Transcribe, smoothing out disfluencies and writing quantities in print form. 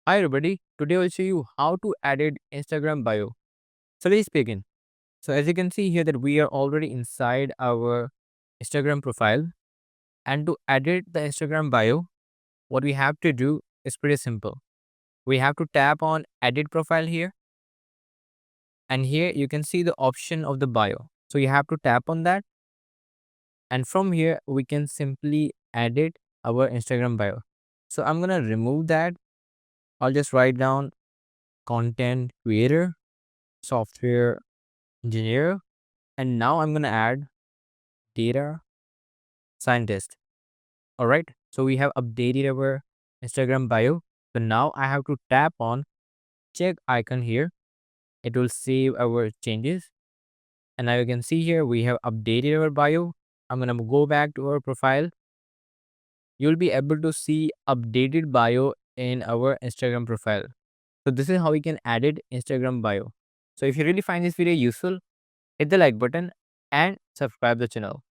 Hi everybody, today I'll show you how to edit Instagram bio. So let's begin. So as you can see here that we are already inside our Instagram profile, and to edit the Instagram bio, what we have to do is pretty simple. We have to tap on edit profile here, and here you can see the option of the bio. So you have to tap on that, and from here we can simply edit our Instagram bio. So I'm going to remove that. I'll just write down content creator, software engineer, and now I'm going to add data scientist. All right. So we have updated our Instagram bio. So now I have to tap on check icon here. It will save our changes. And now you can see here we have updated our bio. I'm going to go back to our profile. You'll be able to see updated bio in our Instagram profile. So this is how we can edit Instagram bio. So if you really find this video useful, hit the like button and subscribe the channel.